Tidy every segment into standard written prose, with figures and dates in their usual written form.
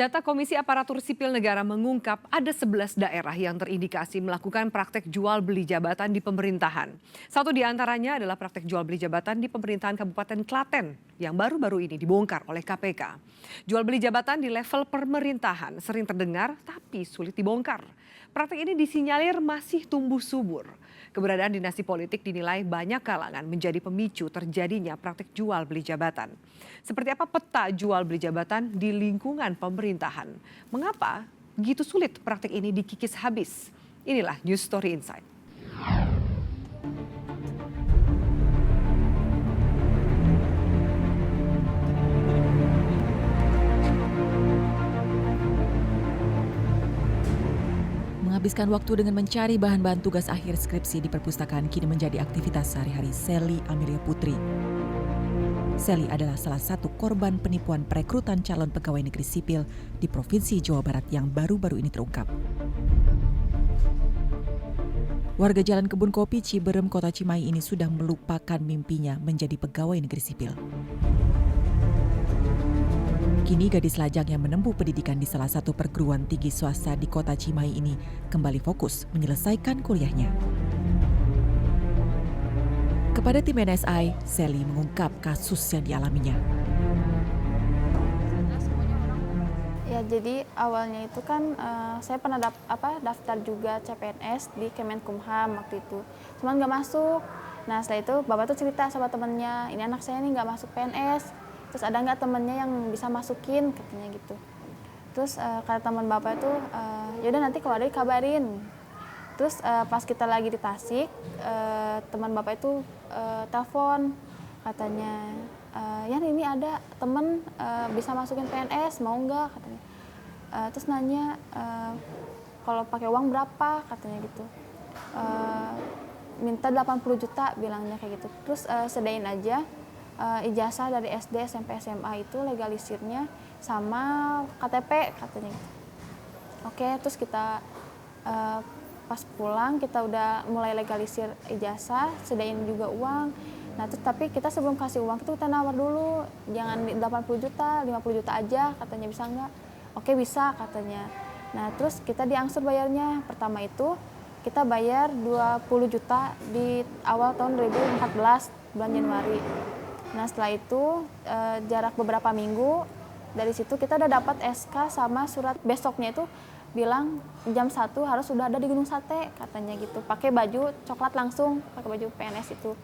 Data Komisi Aparatur Sipil Negara mengungkap ada 11 daerah yang terindikasi melakukan praktek jual beli jabatan di pemerintahan. Satu di antaranya adalah praktek jual beli jabatan di pemerintahan Kabupaten Klaten yang baru-baru ini dibongkar oleh KPK. Jual beli jabatan di level pemerintahan sering terdengar tapi sulit dibongkar. Praktek ini disinyalir masih tumbuh subur. Keberadaan dinasti politik dinilai banyak kalangan menjadi pemicu terjadinya praktek jual beli jabatan. Seperti apa peta jual beli jabatan di lingkungan pemerintahan? Mengapa begitu sulit praktek ini dikikis habis? Inilah News Story Insight. Menghabiskan waktu dengan mencari bahan-bahan tugas akhir skripsi di perpustakaan kini menjadi aktivitas sehari-hari Sally Amelia Putri. Sally adalah salah satu korban penipuan perekrutan calon pegawai negeri sipil di Provinsi Jawa Barat yang baru-baru ini terungkap. Warga Jalan Kebun Kopi Ciberem, Kota Cimahi ini sudah melupakan mimpinya menjadi pegawai negeri sipil. Kini gadis lajang yang menempuh pendidikan di salah satu perguruan tinggi swasta di Kota Cimahi ini kembali fokus menyelesaikan kuliahnya. Kepada tim NSI, Sally mengungkap kasus yang dialaminya. Ya, jadi awalnya itu kan saya pernah daftar juga CPNS di Kemenkumham waktu itu. Cuman nggak masuk. Nah setelah itu bapak tuh cerita sama temennya, ini anak saya nih nggak masuk PNS. Terus ada nggak temennya yang bisa masukin, katanya gitu. Terus kata teman bapak itu, yaudah nanti kalau ada dikabarin. Terus pas kita lagi di Tasik, teman bapak itu telepon, katanya, ya ini ada temen bisa masukin PNS, mau nggak, katanya. Terus nanya, kalau pakai uang berapa, katanya gitu. Minta 80 juta, bilangnya kayak gitu. Terus sedain aja. Ijazah dari SD, SMP, SMA itu legalisirnya sama KTP, katanya gitu. Oke, terus kita pas pulang kita udah mulai legalisir ijazah, sedain juga uang. Nah, terus tapi kita sebelum kasih uang itu kita nawar dulu, jangan 80 juta, 50 juta aja, katanya, bisa nggak? Oke, bisa, katanya. Nah, terus kita diangsur bayarnya. Pertama itu kita bayar 20 juta di awal tahun 2014, bulan Januari. Nah setelah itu jarak beberapa minggu dari situ kita udah dapat SK sama surat besoknya itu bilang jam 1 harus sudah ada di Gunung Sate, katanya gitu. Pakai baju coklat langsung, pakai baju PNS itu.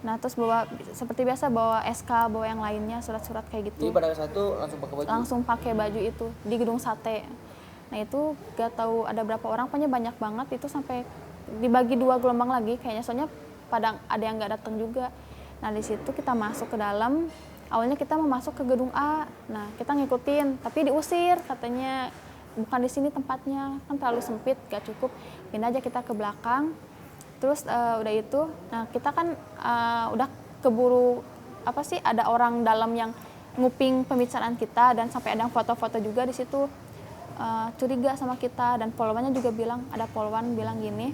Nah terus bawa seperti biasa bawa SK, bawa yang lainnya surat-surat kayak gitu. Jadi pada saat itu langsung pakai baju? Langsung pakai baju itu di Gedung Sate. Nah itu gak tahu ada berapa orang, pokoknya banyak banget itu sampai dibagi 2 gelombang lagi kayaknya, soalnya pada ada yang nggak datang juga. Nah di situ kita masuk ke dalam, awalnya kita mau masuk ke gedung A, nah kita ngikutin, tapi diusir, katanya bukan di sini tempatnya, kan terlalu sempit, gak cukup, pindah aja kita ke belakang. Terus udah itu, nah kita kan udah keburu ada orang dalam yang nguping pembicaraan kita dan sampai ada foto-foto juga di situ, curiga sama kita, dan polwannya juga bilang, ada polwan bilang gini,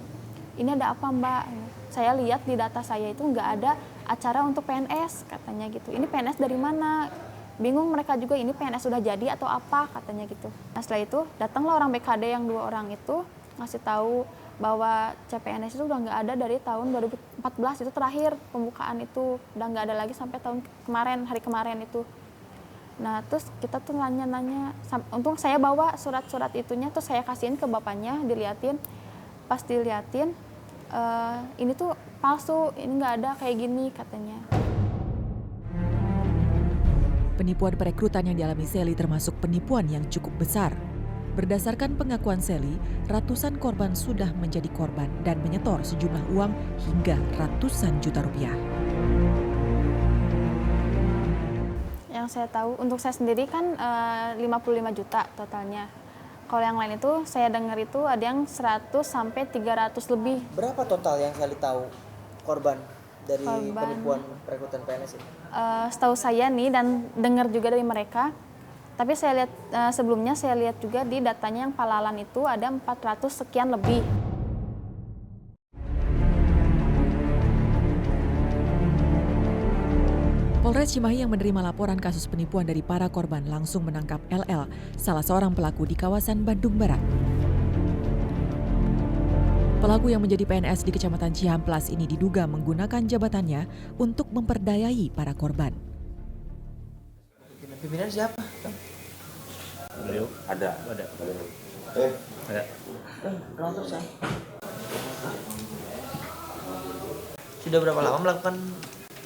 ini ada apa mbak? Saya lihat di data saya itu nggak ada acara untuk PNS, katanya gitu. Ini PNS dari mana? Bingung mereka juga, ini PNS sudah jadi atau apa, katanya gitu. Nah setelah itu datanglah orang BKD yang 2 orang itu ngasih tahu bahwa CPNS itu udah nggak ada dari tahun 2014, itu terakhir pembukaan itu, udah nggak ada lagi sampai tahun kemarin, hari kemarin itu. Nah terus kita tuh nanya-nanya, untung saya bawa surat-surat itunya, terus saya kasihin ke bapaknya, diliatin. Pas diliatin, ini tuh palsu, ini nggak ada kayak gini, katanya. Penipuan perekrutan yang dialami Sally termasuk penipuan yang cukup besar. Berdasarkan pengakuan Sally, ratusan korban sudah menjadi korban dan menyetor sejumlah uang hingga ratusan juta rupiah. Yang saya tahu, untuk saya sendiri kan 55 juta totalnya. Kalau yang lain itu saya dengar itu ada yang 100 sampai 300 lebih. Berapa total yang Sally tahu korban dari penipuan perekrutan PNS ini? Setahu saya nih, dan dengar juga dari mereka. Tapi saya lihat sebelumnya saya lihat juga di datanya yang Palalan itu ada 400 sekian lebih. Polres Cimahi yang menerima laporan kasus penipuan dari para korban langsung menangkap LL, salah seorang pelaku di kawasan Bandung Barat. Pelaku yang menjadi PNS di Kecamatan Cihamplas ini diduga menggunakan jabatannya untuk memperdayai para korban. Pimpinan siapa? Beliau ada. Ada. Pulang terus ya. Sudah berapa lama melakukan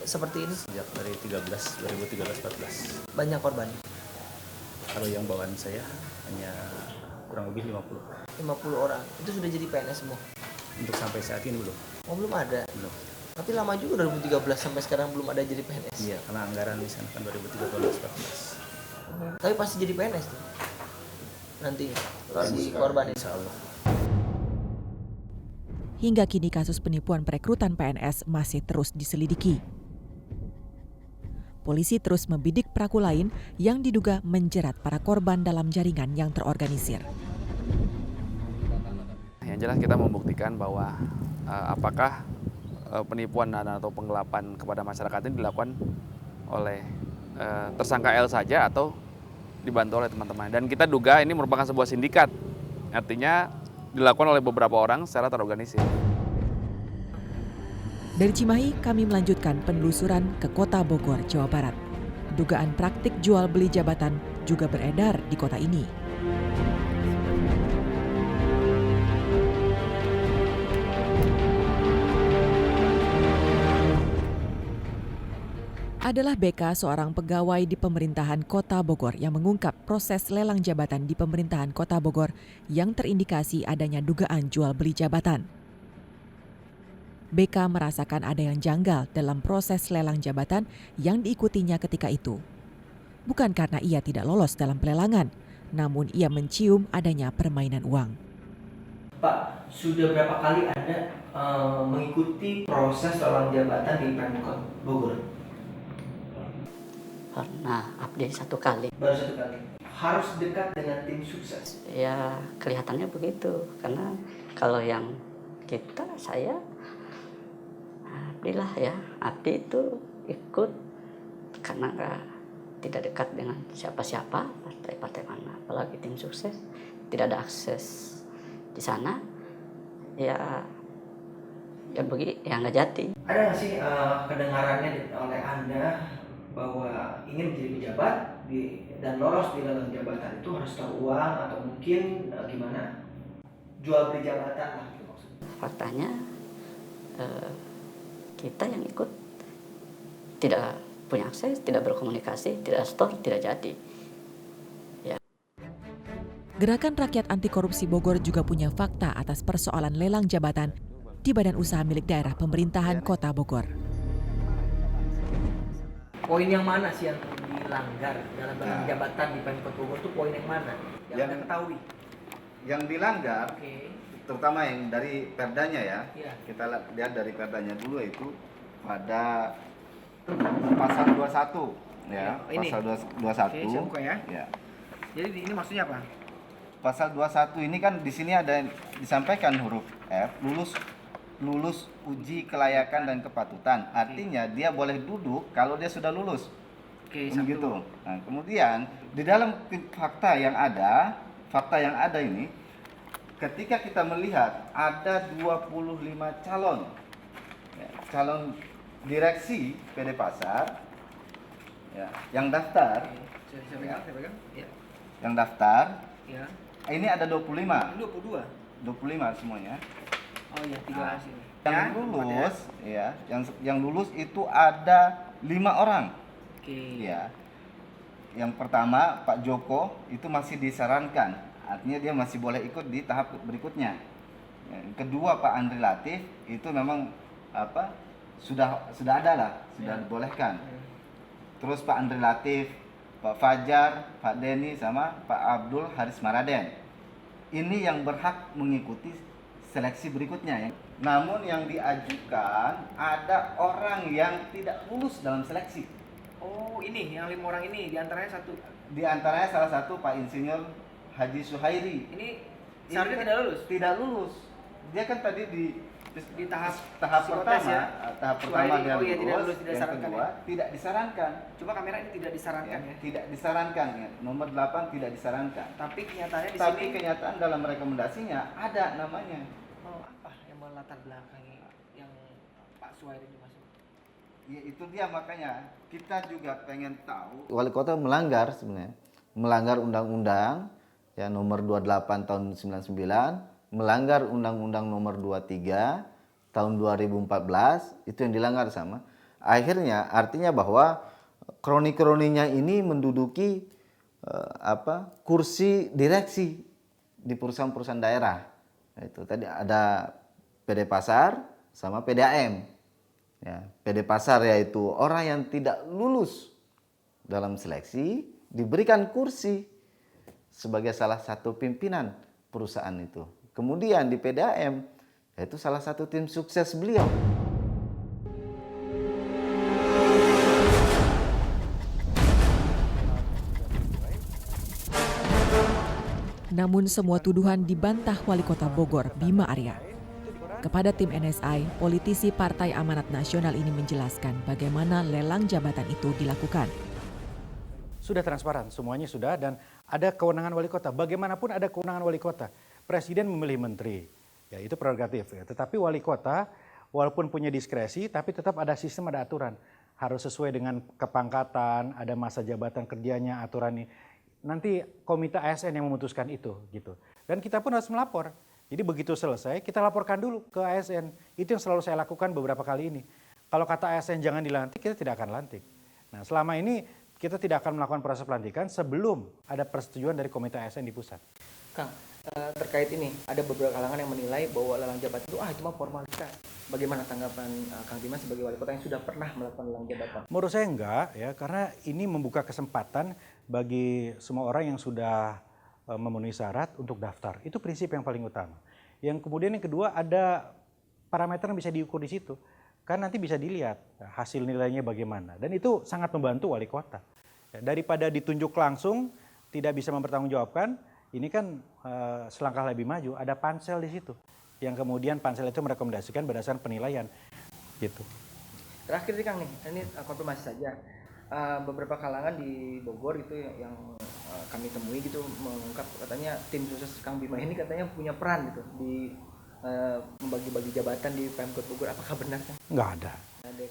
seperti ini? Sejak dari 2013-14. Banyak korban? Kalau yang bawaan saya hanya kurang lebih 50. 50 orang. Itu sudah jadi PNS semua? Untuk sampai saat ini belum. Oh, belum ada? Belum. Tapi lama juga 2013 sampai sekarang belum ada jadi PNS? Iya, karena anggaran di sana kan 2013-14. Tapi pasti jadi PNS tuh nanti si korban ini. Insya Allah. Hingga kini kasus penipuan perekrutan PNS masih terus diselidiki. Polisi terus membidik pelaku lain yang diduga menjerat para korban dalam jaringan yang terorganisir. Yang jelas kita membuktikan bahwa apakah penipuan dan atau penggelapan kepada masyarakat ini dilakukan oleh tersangka L saja atau dibantu oleh teman-teman. Dan kita duga ini merupakan sebuah sindikat, artinya dilakukan oleh beberapa orang secara terorganisir. Dari Cimahi, kami melanjutkan penelusuran ke Kota Bogor, Jawa Barat. Dugaan praktik jual beli jabatan juga beredar di kota ini. Adalah BK, seorang pegawai di pemerintahan Kota Bogor yang mengungkap proses lelang jabatan di pemerintahan Kota Bogor yang terindikasi adanya dugaan jual beli jabatan. BK merasakan ada yang janggal dalam proses lelang jabatan yang diikutinya ketika itu. Bukan karena ia tidak lolos dalam pelelangan, namun ia mencium adanya permainan uang. Pak, sudah berapa kali Anda mengikuti proses lelang jabatan di Pemkot Bogor? Pernah update 1 kali. Baru 1 kali. Harus dekat dengan tim sukses. Ya kelihatannya begitu. Karena kalau yang saya abdilah ya. Abdi itu ikut karena tidak dekat dengan siapa-siapa, partai-partai mana. Apalagi tim sukses. Tidak ada akses di sana. Ya nggak jadi. Ada nggak sih kedengarannya oleh Anda bahwa ingin menjadi pejabat dan lolos di lelang jabatan itu harus tahu uang atau mungkin gimana? Jual beli jabatan lah gitu maksudnya. Faktanya kita yang ikut tidak punya akses, tidak berkomunikasi, tidak store, tidak jadi. Gerakan Rakyat Anti Korupsi Bogor juga punya fakta atas persoalan lelang jabatan di badan usaha milik daerah pemerintahan Kota Bogor. Poin yang mana sih yang dilanggar dalam lelang jabatan di Pemkot Bogor itu poin yang mana? Yang Anda ketahui? Yang dilanggar, terutama yang dari perdanya ya, Iya. kita lihat dari perdanya dulu itu pada pasal 21 ya, ini? pasal 21. Oke, saya buka ya. Ya. Jadi ini maksudnya apa? Pasal 21 ini kan di sini ada disampaikan huruf F, lulus uji kelayakan dan kepatutan. Artinya dia boleh duduk kalau dia sudah lulus. Oke, Begitu. Nah, kemudian di dalam fakta yang ada ini, ketika kita melihat ada 25 calon direksi PD Pasar ya, yang daftar, Saya pegang. Ya. yang daftar Ya. ini ada 25 semuanya. Oh iya, 3 hasil. Yang lulus ya, yang lulus itu ada 5 orang. Oke. Ya. Yang pertama Pak Joko itu masih disarankan, artinya dia masih boleh ikut di tahap berikutnya. Yang kedua Pak Andri Latif itu memang sudah ada lah, sudah dibolehkan. Terus Pak Andri Latif, Pak Fajar, Pak Denny sama Pak Abdul Haris Maraden. Ini yang berhak mengikuti seleksi berikutnya ya. Namun yang diajukan ada orang yang tidak lulus dalam seleksi. Oh, ini yang 5 orang ini diantaranya satu. Di antaranya salah satu Pak Insinyur Haji Suhairi. Ini seharusnya tidak lulus. Tidak lulus. Dia kan tadi Di tahap tahap psikotes pertama, ya? tahap Setelah pertama ini, dia oh iya, tidak lulus, lulus, tidak yang disarankan kedua tidak disarankan. Cuma kamera ini tidak disarankan ya. Tidak disarankan ya. Nomor 8 tidak disarankan. Tapi kenyataannya di Tapi sini kenyataan dalam rekomendasinya ada namanya. oh, apa yang melatar belakangi yang Pak Suhairi dimasuk? Ya itu dia, makanya kita juga pengen tahu. Wali kota melanggar sebenarnya, melanggar undang-undang ya nomor 28 tahun 99, melanggar undang-undang nomor 23 tahun 2014, itu yang dilanggar sama. Akhirnya artinya bahwa kroni-kroninya ini menduduki kursi direksi di perusahaan-perusahaan daerah. Itu tadi ada PD Pasar sama PDAM. Ya, PD Pasar yaitu orang yang tidak lulus dalam seleksi diberikan kursi sebagai salah satu pimpinan perusahaan itu. Kemudian di PDAM yaitu salah satu tim sukses beliau. Namun semua tuduhan dibantah Wali Kota Bogor, Bima Arya. Kepada tim NSI, politisi Partai Amanat Nasional ini menjelaskan bagaimana lelang jabatan itu dilakukan. Sudah transparan, semuanya sudah, dan ada kewenangan wali kota. Bagaimanapun ada kewenangan wali kota. Presiden memilih menteri, ya itu prerogatif. Ya. Tetapi wali kota, walaupun punya diskresi, tapi tetap ada sistem, ada aturan. Harus sesuai dengan kepangkatan, ada masa jabatan kerjanya, aturan ini. Nanti komite ASN yang memutuskan itu, gitu. Dan kita pun harus melapor. Jadi begitu selesai, kita laporkan dulu ke ASN. Itu yang selalu saya lakukan beberapa kali ini. Kalau kata ASN jangan dilantik, kita tidak akan lantik. Nah selama ini kita tidak akan melakukan proses pelantikan sebelum ada persetujuan dari komite ASN di pusat. Kang, terkait ini ada beberapa kalangan yang menilai bahwa lelang jabatan itu cuma formalitas. Bagaimana tanggapan Kang Bima sebagai wali kota yang sudah pernah melakukan lelang jabatan? Menurut saya enggak ya, karena ini membuka kesempatan bagi semua orang yang sudah memenuhi syarat untuk daftar. Itu prinsip yang paling utama. Yang kemudian yang kedua ada parameter yang bisa diukur di situ. Kan nanti bisa dilihat hasil nilainya bagaimana. Dan itu sangat membantu wali kota. Ya, daripada ditunjuk langsung tidak bisa mempertanggungjawabkan, ini kan selangkah lebih maju. Ada pansel di situ. Yang kemudian pansel itu merekomendasikan berdasarkan penilaian. Gitu. Terakhir nih Kang nih, ini konfirmasi saja. Beberapa kalangan di Bogor itu yang kami temui gitu mengungkap katanya tim sukses Kang Bima ini katanya punya peran gitu di membagi-bagi jabatan di Pemkot Bogor. Apakah benar kan? Nggak ada.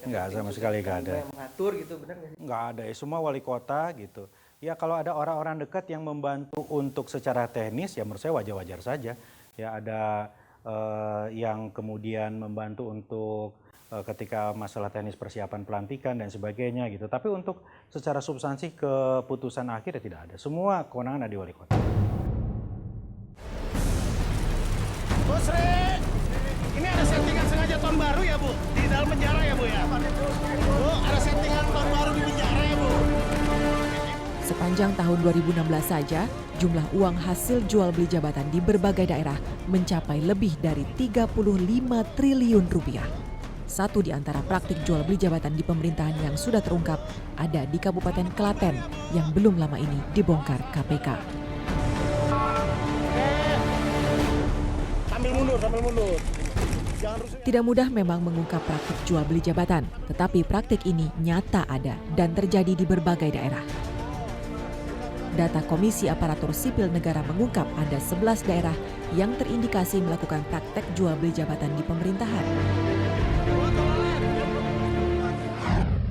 Nggak, sama sekali nggak ada. Yang mengatur gitu, benar nggak sih? Nggak ada, semua wali kota gitu. Ya kalau ada orang-orang dekat yang membantu untuk secara teknis ya menurut saya wajar-wajar saja. Ya ada yang kemudian membantu untuk ketika masalah teknis persiapan pelantikan dan sebagainya gitu. Tapi untuk secara substansi keputusan akhir ya tidak ada. Semua kewenangan ada di wali kota. Bu Sri, ini ada settingan sengaja tahun baru ya Bu? Di dalam penjara ya Bu ya? Bu, ada settingan tahun baru di penjara ya Bu? Sepanjang tahun 2016 saja, jumlah uang hasil jual beli jabatan di berbagai daerah mencapai lebih dari 35 triliun rupiah. Satu di antara praktik jual beli jabatan di pemerintahan yang sudah terungkap ada di Kabupaten Klaten yang belum lama ini dibongkar KPK. Sambil mundur. Tidak mudah memang mengungkap praktik jual beli jabatan, tetapi praktik ini nyata ada dan terjadi di berbagai daerah. Data Komisi Aparatur Sipil Negara mengungkap ada 11 daerah yang terindikasi melakukan praktek jual beli jabatan di pemerintahan.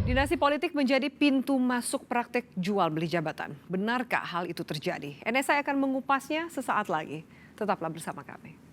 Dinasti politik menjadi pintu masuk praktek jual beli jabatan. Benarkah hal itu terjadi? NSI akan mengupasnya sesaat lagi. Tetaplah bersama kami.